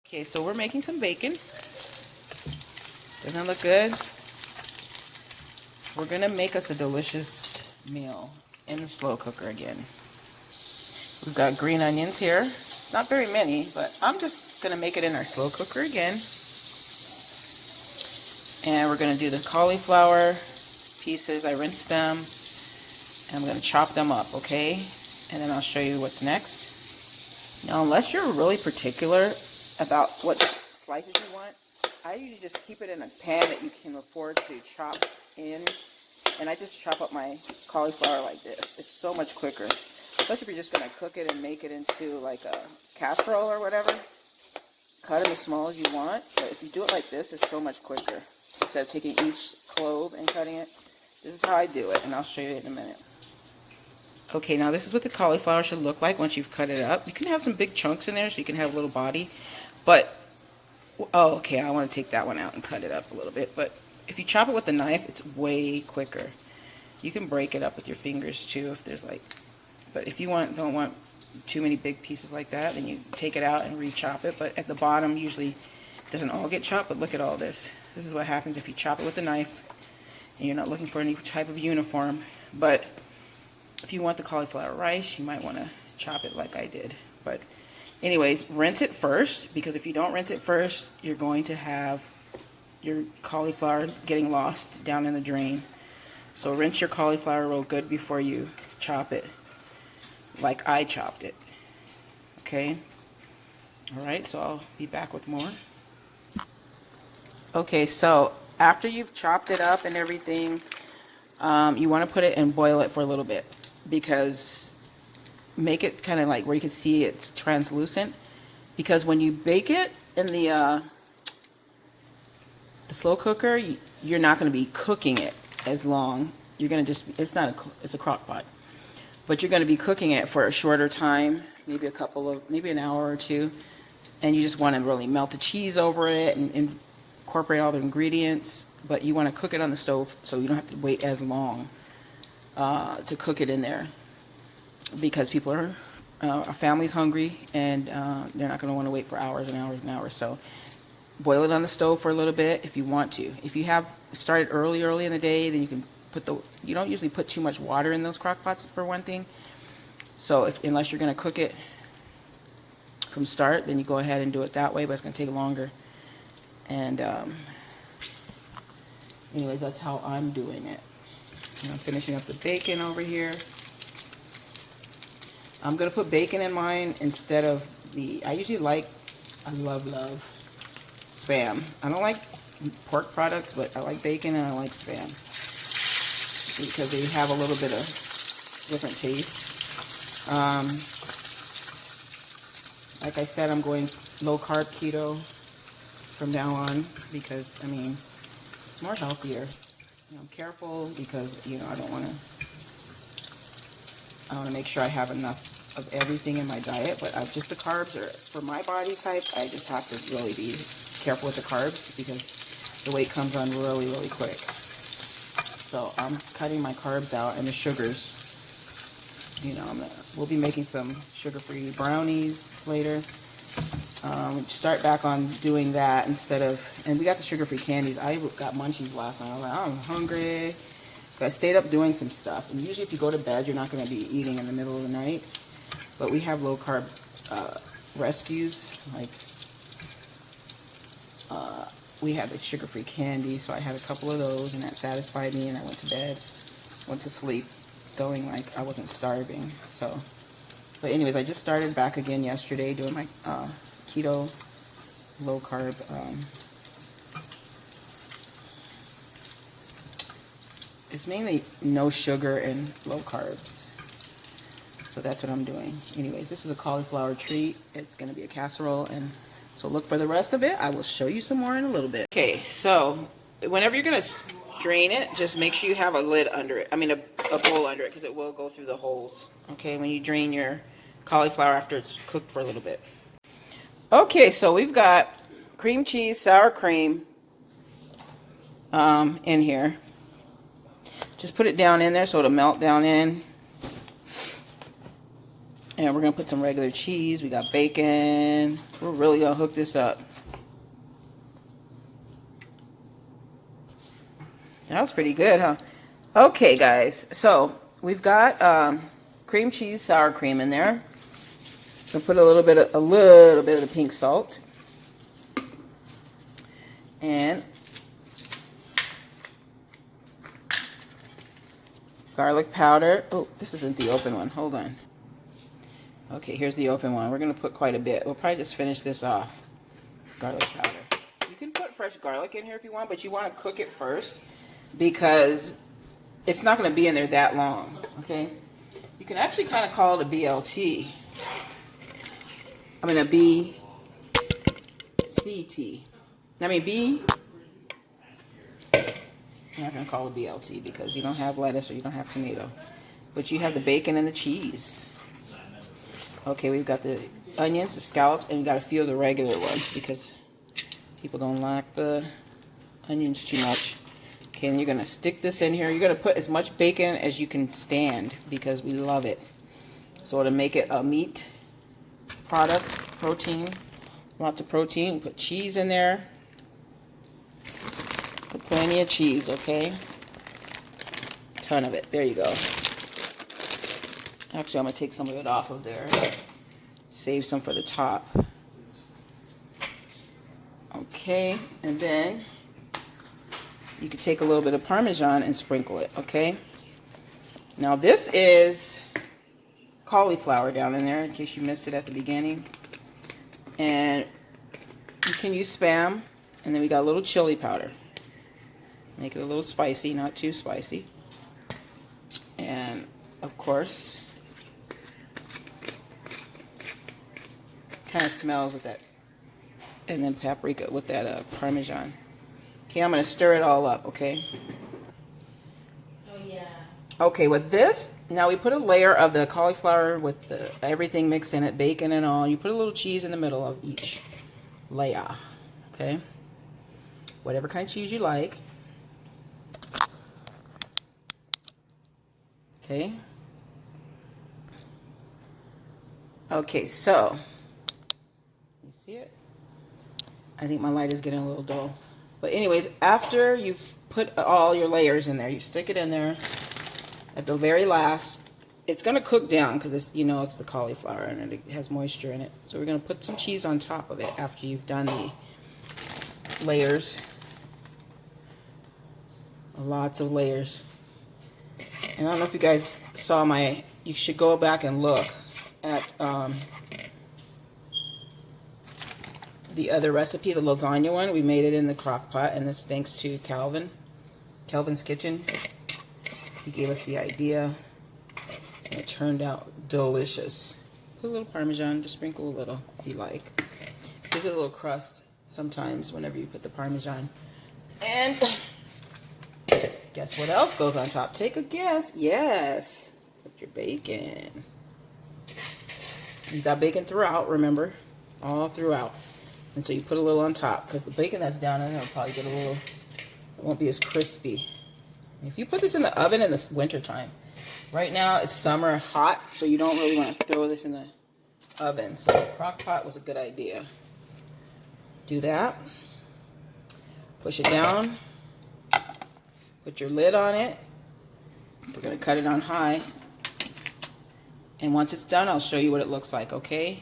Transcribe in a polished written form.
Okay, so we're making some bacon. Doesn't it look good? We're gonna make us a delicious meal in the slow cooker again. We've got green onions here. Not very many, but I'm just gonna make it in our slow cooker again. And we're gonna do the cauliflower pieces. I rinsed them. And I'm gonna chop them up, okay? And then I'll show you what's next. Now, unless you're really particular about what slices you want, I usually just keep it in a pan that you can afford to chop in. And I just chop up my cauliflower like this. It's so much quicker. Especially if you're just going to cook it and make it into like a casserole or whatever. Cut them as small as you want. But if you do it like this, it's so much quicker. Instead of taking each clove and cutting it. This is how I do it. And I'll show you in a minute. Okay, now this is what the cauliflower should look like once you've cut it up. You can have some big chunks in there so you can have a little body. But, oh, okay, I want to take that one out and cut it up a little bit. But if you chop it with a knife, it's way quicker. You can break it up with your fingers too if there's like, but if you don't want too many big pieces like that, then you take it out and re-chop it. But at the bottom, usually it doesn't all get chopped, but look at all this. This is what happens if you chop it with a knife and you're not looking for any type of uniform. But if you want the cauliflower rice, you might want to chop it like I did. But anyways, rinse it first, because if you don't rinse it first, you're going to have your cauliflower getting lost down in the drain. So rinse your cauliflower real good before you chop it, like I chopped it. Okay? Alright, so I'll be back with more. Okay, so after you've chopped it up and everything, you want to put it and boil it for a little bit, because make it kind of like where you can see it's translucent, because when you bake it in the slow cooker, you're not going to be cooking it as long. You're going to just, it's a crock pot, but you're going to be cooking it for a shorter time, maybe maybe an hour or two, and you just want to really melt the cheese over it and incorporate all the ingredients. But you want to cook it on the stove so you don't have to wait as long to cook it in there, because people are, our family's hungry, and they're not going to want to wait for hours and hours and hours. So boil it on the stove for a little bit if you want to. If you have started early in the day, then you can put you don't usually put too much water in those crock pots for one thing. So unless you're going to cook it from start, then you go ahead and do it that way, but it's going to take longer. And anyways, that's how I'm doing it. And I'm finishing up the bacon over here. I'm going to put bacon in mine instead of I love Spam. I don't like pork products, but I like bacon and I like Spam, because they have a little bit of different taste. Like I said, I'm going low carb keto from now on, because I mean, it's more healthier. I'm careful because I want to make sure I have enough of everything in my diet, but just the carbs are, for my body type, I just have to really be careful with the carbs, because the weight comes on really quick. So I'm cutting my carbs out, and the sugars, we'll be making some sugar-free brownies later. Start back on doing that instead of, and we got the sugar-free candies. I got munchies last night. I was like, I'm hungry. So I stayed up doing some stuff. And usually if you go to bed, you're not going to be eating in the middle of the night. But we have low-carb rescues. Like, we had the sugar-free candy, so I had a couple of those, and that satisfied me, and I went to bed, went to sleep, feeling like I wasn't starving. So, but anyways, I just started back again yesterday doing my keto, low-carb it's mainly no sugar and low carbs. So that's what I'm doing. Anyways, this is a cauliflower treat. It's going to be a casserole, and so look for the rest of it. I will show you some more in a little bit. Okay, so whenever you're going to drain it, just make sure you have a lid under it. I mean a bowl under it, because it will go through the holes. Okay, when you drain your cauliflower after it's cooked for a little bit. Okay, so we've got cream cheese, sour cream in here. Just put it down in there so it'll melt down in. And we're going to put some regular cheese. We got bacon. We're really going to hook this up. That was pretty good, huh? Okay, guys. So we've got cream cheese, sour cream in there. We'll put a little bit of the pink salt. And garlic powder. Oh, this isn't the open one. Hold on. Okay, here's the open one. We're going to put quite a bit. We'll probably just finish this off. Garlic powder. You can put fresh garlic in here if you want, but you want to cook it first because it's not going to be in there that long. Okay? You can actually kind of call it a BLT. I mean a BCT. I mean B. I'm not going to call it BLT because you don't have lettuce or you don't have tomato. But you have the bacon and the cheese. Okay, we've got the onions, the scallops, and we've got a few of the regular ones because people don't like the onions too much. Okay, and you're going to stick this in here. You're going to put as much bacon as you can stand because we love it. So to make it a meat product, protein, lots of protein. Put cheese in there. Put plenty of cheese, okay? Ton of it. There you go. Actually, I'm going to take some of it off of there. Save some for the top. Okay, and then you can take a little bit of Parmesan and sprinkle it, okay? Now this is cauliflower down in there, in case you missed it at the beginning. And you can use Spam. And then we got a little chili powder. Make it a little spicy, not too spicy. And, of course, kind of smells with that. And then paprika with that Parmesan. Okay, I'm going to stir it all up, okay? Oh, yeah. Okay, with this, now we put a layer of the cauliflower with everything mixed in it, bacon and all. You put a little cheese in the middle of each layer, okay? Whatever kind of cheese you like. Okay. Okay, so, you see it? I think my light is getting a little dull. But anyways, after you've put all your layers in there, you stick it in there at the very last. It's going to cook down because it's, you know, it's the cauliflower and it has moisture in it. So we're going to put some cheese on top of it after you've done the layers. Lots of layers. And I don't know if you guys saw you should go back and look at the other recipe, the lasagna one. We made it in the crock pot, and this thanks to Calvin's Kitchen. He gave us the idea, and it turned out delicious. Put a little Parmesan, just sprinkle a little if you like. Gives it a little crust sometimes whenever you put the Parmesan. And guess what else goes on top? Take a guess. Yes, put your bacon. You got bacon throughout, remember, all throughout. And so you put a little on top because the bacon that's down in there will probably get a little, it won't be as crispy. If you put this in the oven in the winter time, right now it's summer, hot, so you don't really want to throw this in the oven. So the crock pot was a good idea. Do that. Push it down. Put your lid on it. We're going to cut it on high. And once it's done, I'll show you what it looks like, okay?